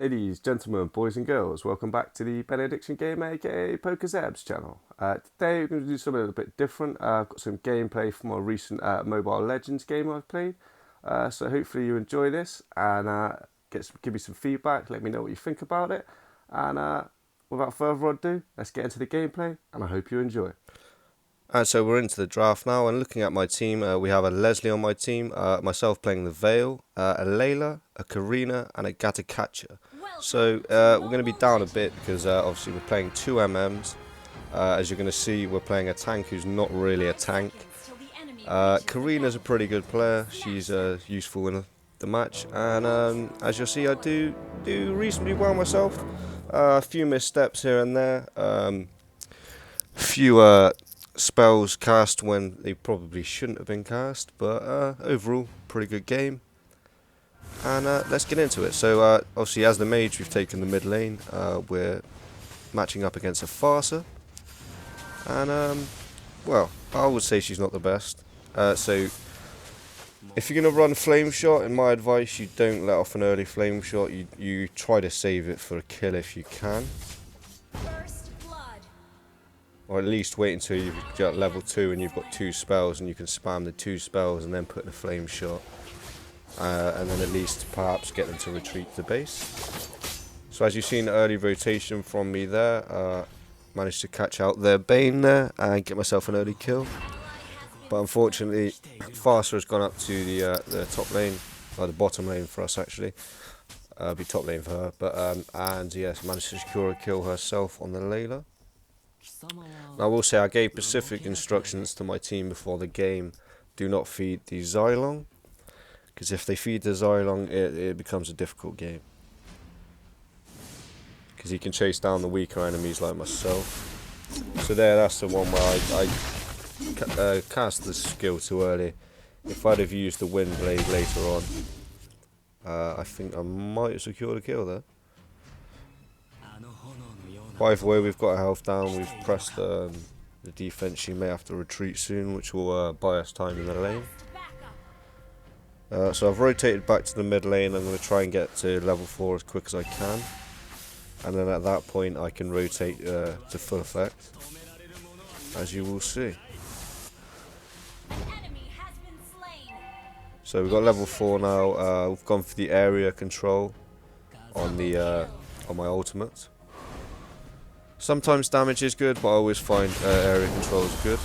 Ladies, gentlemen, boys and girls, welcome back to the Benediction Game, aka Poker Zebs channel. Today we're going to do something a little bit different. I've got some gameplay from a recent Mobile Legends game I've played. So hopefully you enjoy this and give me some feedback, let me know what you think about it. And without further ado, let's get into the gameplay and I hope you enjoy. And so we're into the draft now, and looking at my team, we have a Leslie on my team, myself playing the Vale, a Layla, a Karina, and a Gatakacha. So we're going to be down a bit because obviously we're playing two MMs. As you're going to see, we're playing a tank who's not really a tank. Karina's a pretty good player, she's useful in the match, and as you'll see, I do reasonably well myself. A few missteps here and there, a few spells cast when they probably shouldn't have been cast, but overall pretty good game. And let's get into it. So obviously as the mage we've taken the mid lane. We're matching up against a farser, and well, I would say she's not the best. So if you're going to run flame shot, in my advice, you don't let off an early flame shot. You try to save it for a kill if you can. Or at least wait until you've got level 2 and you've got 2 spells and you can spam the 2 spells and then put in a flame shot. And then at least perhaps get them to retreat to the base. So as you've seen, early rotation from me there. Managed to catch out their Bane there and get myself an early kill. But unfortunately, Farser has gone up to the top lane, or the bottom lane for us actually. Be top lane for her. But and yes, managed to secure a kill herself on the Layla. Now I will say I gave specific instructions to my team before the game. Do not feed the Xylong, because if they feed the Xylong it becomes a difficult game. Because he can chase down the weaker enemies like myself. So that's the one where I cast the skill too early. If I'd have used the Wind Blade later on, I think I might have secured a kill there. By the way, we've got our health down, we've pressed the defense. She may have to retreat soon, which will buy us time in the lane. So I've rotated back to the mid lane. I'm going to try and get to level 4 as quick as I can. And then at that point I can rotate to full effect, as you will see. So we've got level 4 now. We've gone for the area control on my ultimate. Sometimes damage is good, but I always find area control is good.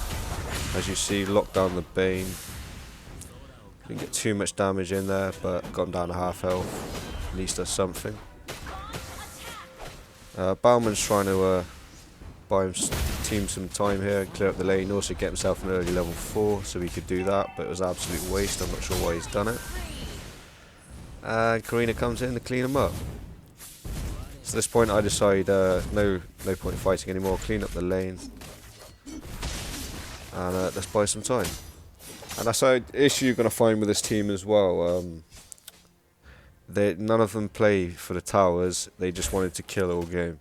As you see, lock down the Bane. Didn't get too much damage in there, but got him down to half health. At least that's something. Bauman's trying to buy his team some time here and clear up the lane. Also get himself an early level 4 so he could do that, but it was an absolute waste. I'm not sure why he's done it. And Karina comes in to clean him up. So at this point I decide no point fighting anymore, clean up the lane, and let's buy some time. And that's an issue you're going to find with this team as well. None of them play for the towers, they just wanted to kill all game.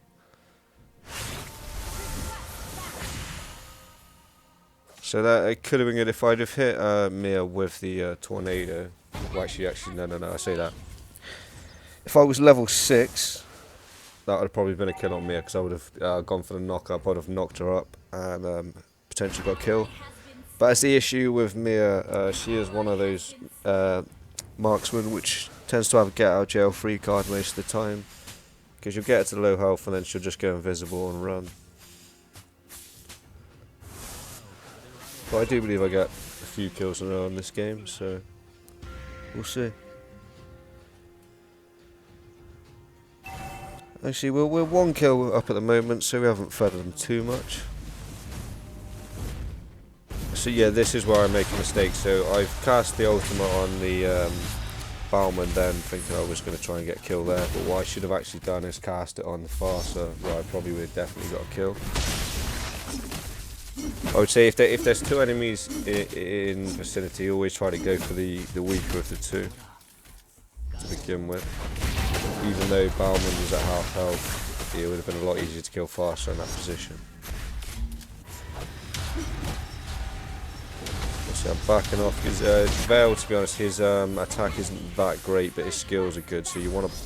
So that it could have been good if I'd have hit Mia with the tornado. Well, actually, no, I say that. If I was level 6, that would have probably been a kill on Mia, because I would have gone for the knock up. I would have knocked her up and potentially got a kill. But as the issue with Mia, she is one of those marksmen which tends to have a get out of jail free card most of the time, because you'll get her to low health and then she'll just go invisible and run. But I do believe I get a few kills in a row in this game, so we'll see. Actually, we're 1 kill up at the moment, so we haven't fed them too much. So yeah, this is where I make a mistake. So I've cast the ultimate on the Bauman, then thinking I was going to try and get a kill there. But what I should have actually done is cast it on the Farser, where I probably would have definitely got a kill. I would say if there's 2 enemies in vicinity, always try to go for the weaker of the 2 to begin with. Even though Bauman was at half health, it would have been a lot easier to kill Farser in that position. So I'm backing off because Vale, to be honest, his attack isn't that great, but his skills are good. So you want to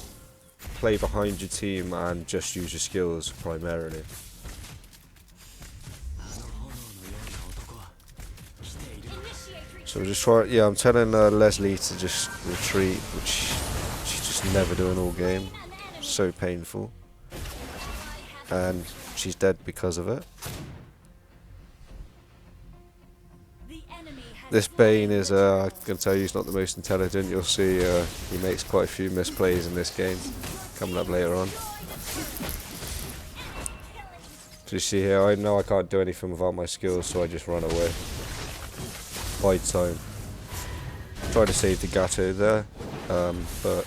play behind your team and just use your skills primarily. So we're just trying. Yeah, I'm telling Leslie to just retreat, which she's just never doing all game. So painful, and she's dead because of it. This Bane is, I can tell you, he's not the most intelligent. You'll see he makes quite a few misplays in this game, coming up later on. So you see here, I know I can't do anything without my skills, so I just run away. Bide time. Try to save the Gato there, but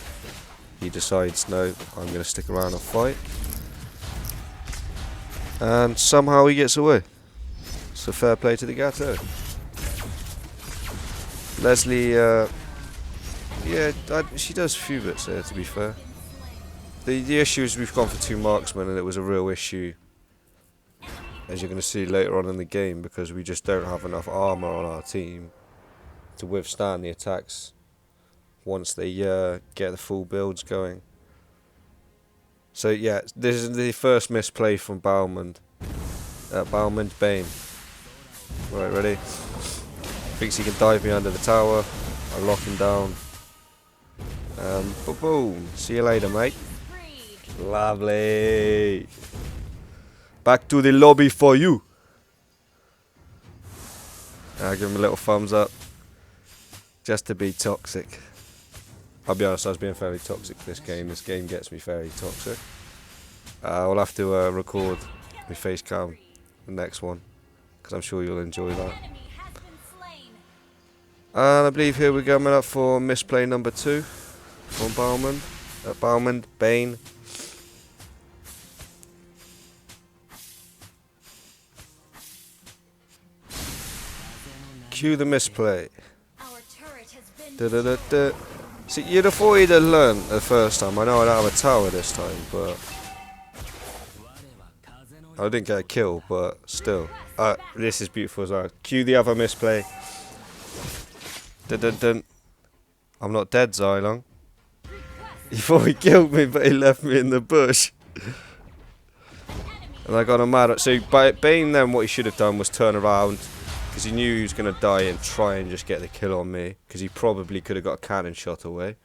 he decides, no, I'm going to stick around and fight. And somehow he gets away. So fair play to the Gato. Leslie, yeah, she does a few bits there, to be fair. The issue is we've gone for 2 marksmen, and it was a real issue, as you're going to see later on in the game, because we just don't have enough armour on our team to withstand the attacks once they get the full builds going. So yeah, this is the first misplay from Baumann. Bane. Right, ready? Thinks he can dive me under the tower. I lock him down. Boom. See you later, mate. Lovely. Back to the lobby for you. Give him a little thumbs up. Just to be toxic. I'll be honest, I was being fairly toxic this game. This game gets me very toxic. We'll have to record my face cam the next one, because I'm sure you'll enjoy that. And I believe here we're coming up for misplay number 2 from Baumann. Bane. Cue the misplay. See, you'd have thought he'd have learned the first time. I know I don't have a tower this time, but I didn't get a kill, but still. This is beautiful as well. Cue the other misplay. I'm not dead, Xylong. He thought he killed me, but he left me in the bush. And I got him mad. So by Bane then, what he should have done was turn around, because he knew he was going to die, and try and just get the kill on me, because he probably could have got a cannon shot away.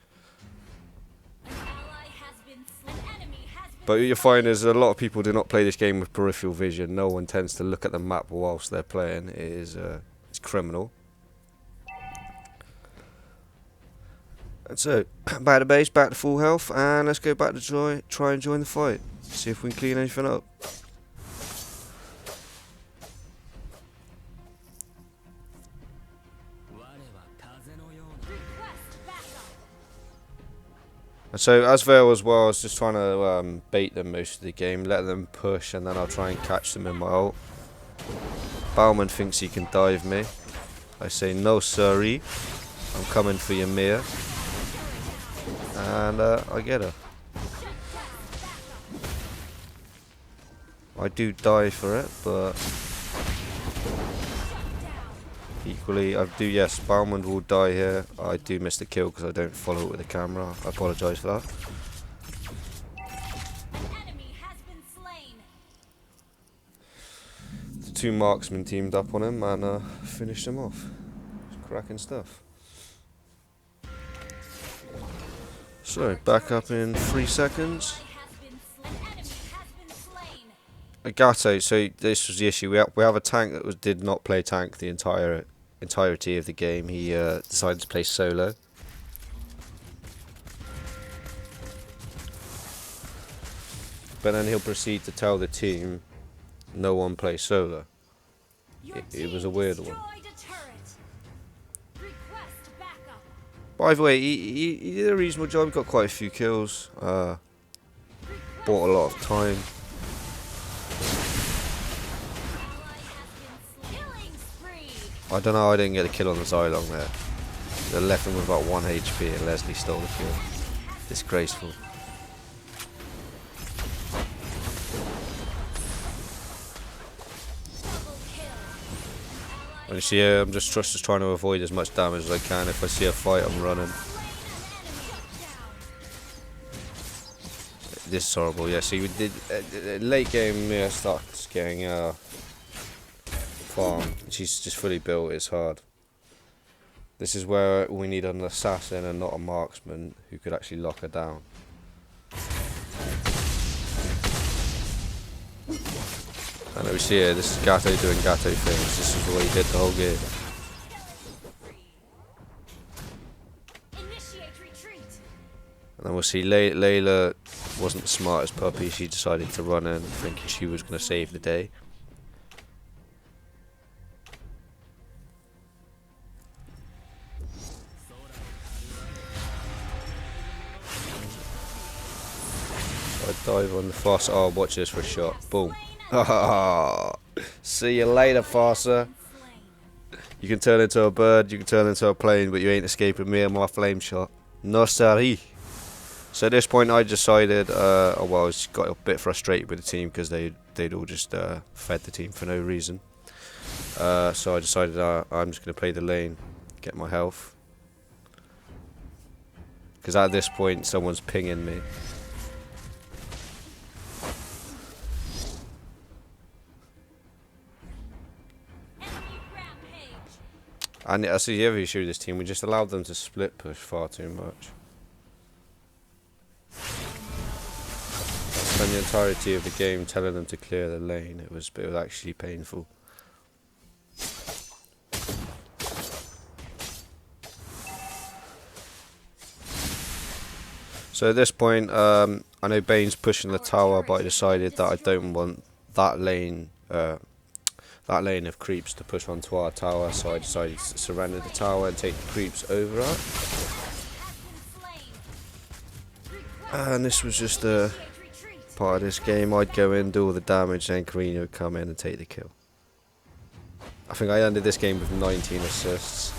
But what you'll find is a lot of people do not play this game with peripheral vision. No one tends to look at the map whilst they're playing. It is it's criminal. And so, back to base, back to full health, and let's go back to try and join the fight. See if we can clean anything up. So as Vale as well, I was just trying to bait them most of the game, let them push, and then I'll try and catch them in my ult. Baumann thinks he can dive me. I say no siree, I'm coming for your mare. And I get her. I do die for it, but equally, yes, Baumann will die here. I do miss the kill because I don't follow it with the camera. I apologise for that. The 2 marksmen teamed up on him and finished him off. It's cracking stuff. So, back up in 3 seconds. Gato, so this was the issue. We have a tank that did not play tank the entirety of the game. He decided to play solo. But then he'll proceed to tell the team no one plays solo. It was a weird one. By the way, he did a reasonable job. He got quite a few kills. Bought a lot of time. I don't know, I didn't get a kill on the Xylong there. They left him with about 1 HP and Leslie stole the kill. Disgraceful. And you see, I'm just trying to avoid as much damage as I can. If I see a fight, I'm running. This is horrible. Yeah, see, we did late game. Mia starts getting farm. She's just fully built. It's hard. This is where we need an assassin and not a marksman who could actually lock her down. And we see here, this is Gato doing Gato things. This is what he did the whole game. And then we'll see Layla wasn't the smartest puppy. She decided to run in thinking she was going to save the day. I dive on the Fossa. Oh, watch this for a shot. Boom. See you later, Fossa. You can turn into a bird, you can turn into a plane, but you ain't escaping me and my flame shot. No siree. So at this point I decided, well, I just got a bit frustrated with the team because they'd all just fed the team for no reason. So I decided I'm just going to play the lane, get my health. Because at this point someone's pinging me. And that's the other issue with this team, we just allowed them to split push far too much. I spent the entirety of the game telling them to clear the lane. It was actually painful. So at this point, I know Bane's pushing the tower, but I decided that I don't want that lane of creeps to push onto our tower, so I decided to surrender the tower and take the creeps over it. And this was just a part of this game. I'd go in, do all the damage, then Karina would come in and take the kill. I think I ended this game with 19 assists.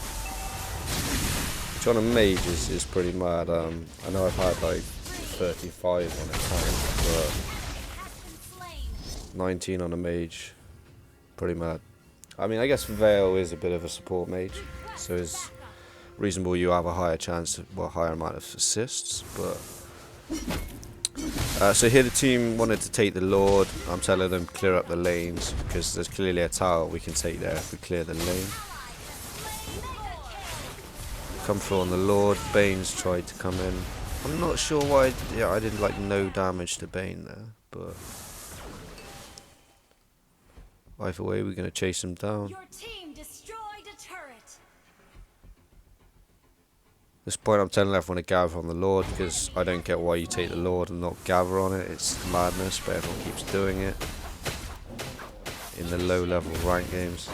Which on a mage is pretty mad. I know I've had like 35 on a tank, but 19 on a mage. Pretty mad. I mean, I guess Vale is a bit of a support mage, so it's reasonable you have a higher chance, well, higher amount of assists. But so here the team wanted to take the Lord. I'm telling them clear up the lanes because there's clearly a tower we can take there if we clear the lane. Come through on the Lord. Bane's tried to come in. I'm not sure why. Yeah, I did like no damage to Bane there, but. Either way, we're going to chase him down. Your team destroyed a turret. At this point, I'm telling everyone to gather on the Lord because I don't get why you take the Lord and not gather on it. It's madness, but everyone keeps doing it in the low-level rank games.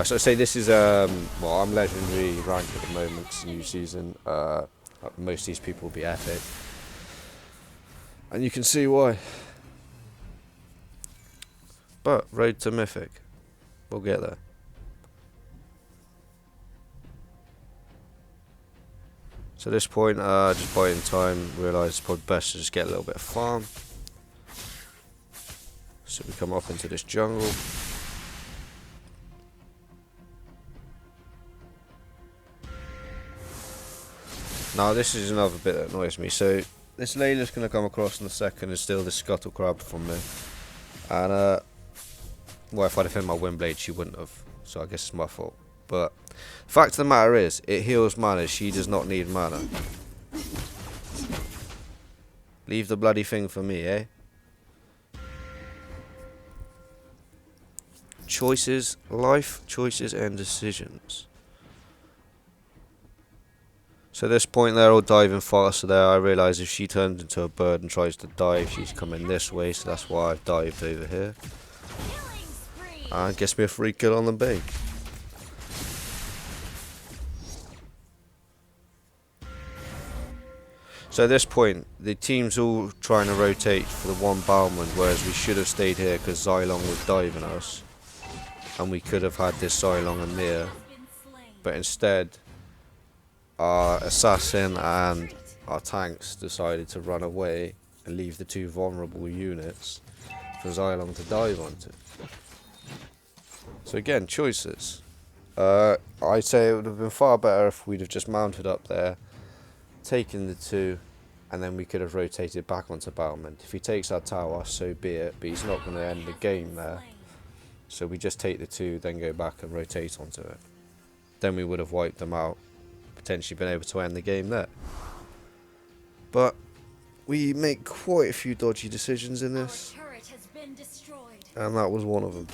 So I say this is well, I'm legendary ranked at the moment. It's a new season. Most of these people will be epic, and you can see why. But road to mythic, we'll get there. So at this point, just buying time, realised it's probably best to just get a little bit of farm. So we come up into this jungle. Now this is another bit that annoys me. So this Layla's going to come across in a second and steal this scuttle crab from me. And well, if I'd have hit my Windblade, she wouldn't have. So I guess it's my fault. But the fact of the matter is, it heals mana. She does not need mana. Leave the bloody thing for me, eh? Choices, life choices and decisions. So at this point they're all diving faster there. I realise if she turns into a bird and tries to dive, she's coming this way, so that's why I've dived over here. And gets me a free kill on the bait. So at this point, the team's all trying to rotate for the one Bowman, whereas we should have stayed here because Xylong was diving us. And we could have had this Xylong and Mia. But instead, our assassin and our tanks decided to run away and leave the two vulnerable units for Xylong to dive onto. So again, choices. I'd say it would have been far better if we'd have just mounted up there, taken the two, and then we could have rotated back onto Bauman. If he takes our tower, so be it, but he's not going to end the game there. So we just take the 2, then go back and rotate onto it. Then we would have wiped them out, potentially been able to end the game there. But we make quite a few dodgy decisions in this, Our turret has been destroyed. and that was one of them.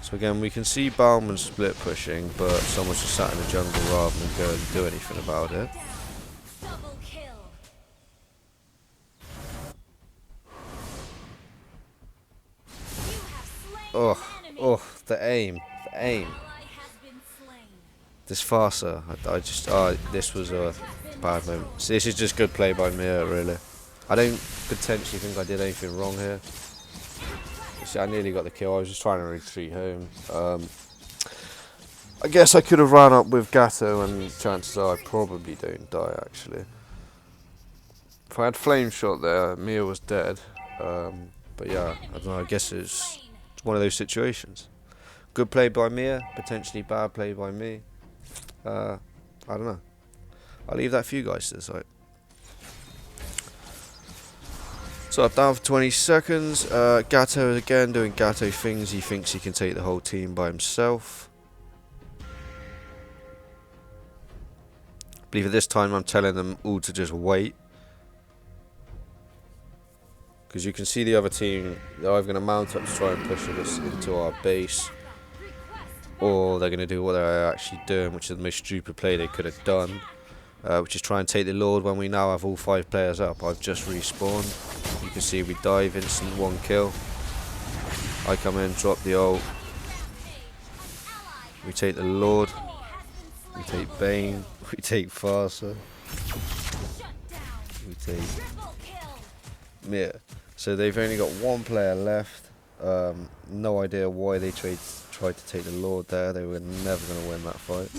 So again, we can see Bauman split pushing, but someone's just sat in the jungle rather than go and do anything about it. Double kill. You have slain Oh, an enemy. oh, the aim. Ally has been slain. This farcer, this was a bad moment. So this is just good play by Mia, really. I don't potentially think I did anything wrong here. See, I nearly got the kill. I was just trying to retreat home. I guess I could have ran up with Gatto, and chances are I probably don't die, actually. If I had flame shot there, Mia was dead. But yeah, I don't know. I guess it's one of those situations. Good play by Mia, potentially bad play by me. I don't know. I'll leave that for you guys to decide. So I'm down for 20 seconds. Gatto is again doing Gatto things. He thinks he can take the whole team by himself. I believe at this time I'm telling them all to just wait. Because you can see the other team, they're either going to mount up to try and push us into our base, or they're going to do what they're actually doing, which is the most stupid play they could have done, which is try and take the Lord when we now have all 5 players up. I've just respawned. You can see we dive, instant 1 kill. I come in, drop the ult. We take the Lord. We take Bane. We take Farsa. We take Mia. So they've only got 1 player left. No idea why they tried to take the Lord there. They were never going to win that fight.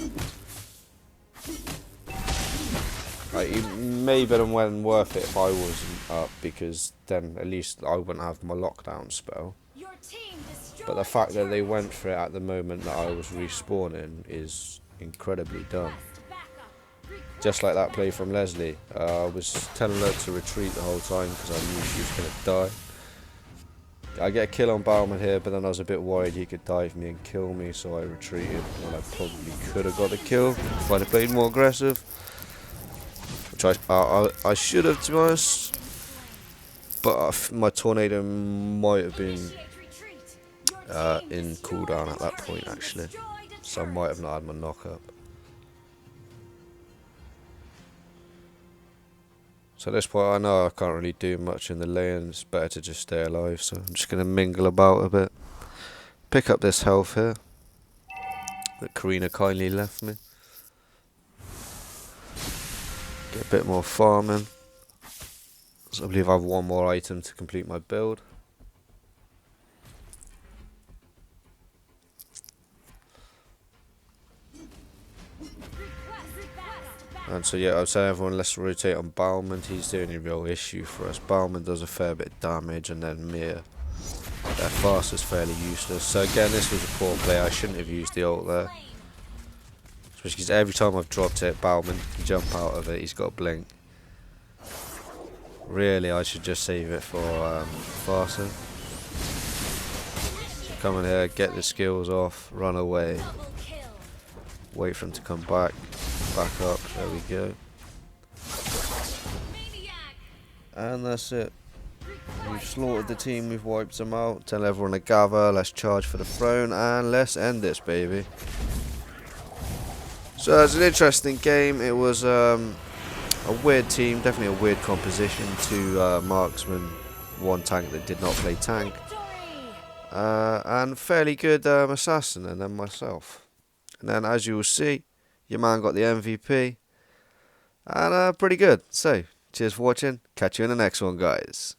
It may have been well worth it if I wasn't up, because then at least I wouldn't have my lockdown spell. Your team destroyed But the fact that they went for it at the moment that I was respawning is incredibly dumb. Just like that play from Leslie. I was telling her to retreat the whole time because I knew she was going to die. I get a kill on Bauman here, but then I was a bit worried he could dive me and kill me, so I retreated when I probably could have got the kill if I'd have played more aggressive. Which I should have, to be honest. But my tornado might have been in cooldown at that point, actually. So I might have not had my knock up. So at this point I know I can't really do much in the lane. It's better to just stay alive, so I'm just going to mingle about a bit. Pick up this health here that Karina kindly left me. Get a bit more farming. So I believe I have 1 more item to complete my build. And so yeah, I'd say everyone, let's rotate on Bauman. He's the only real issue for us. Bauman does a fair bit of damage, and then Mia, their fast is fairly useless. So again, this was a poor play. I shouldn't have used the ult there. Especially because every time I've dropped it, Bauman can jump out of it. He's got a blink. Really, I should just save it for Farsa. Come in here, get the skills off, run away. Wait for him to come back. Back up, there we go. And that's it. We've slaughtered the team, we've wiped them out. Tell everyone to gather, let's charge for the throne, and let's end this, baby. So it's an interesting game. It was a weird team, definitely a weird composition. 2 marksmen, 1 tank that did not play tank. And fairly good assassin, and then myself. And then as you will see, your man got the MVP. And pretty good. So, cheers for watching. Catch you in the next one, guys.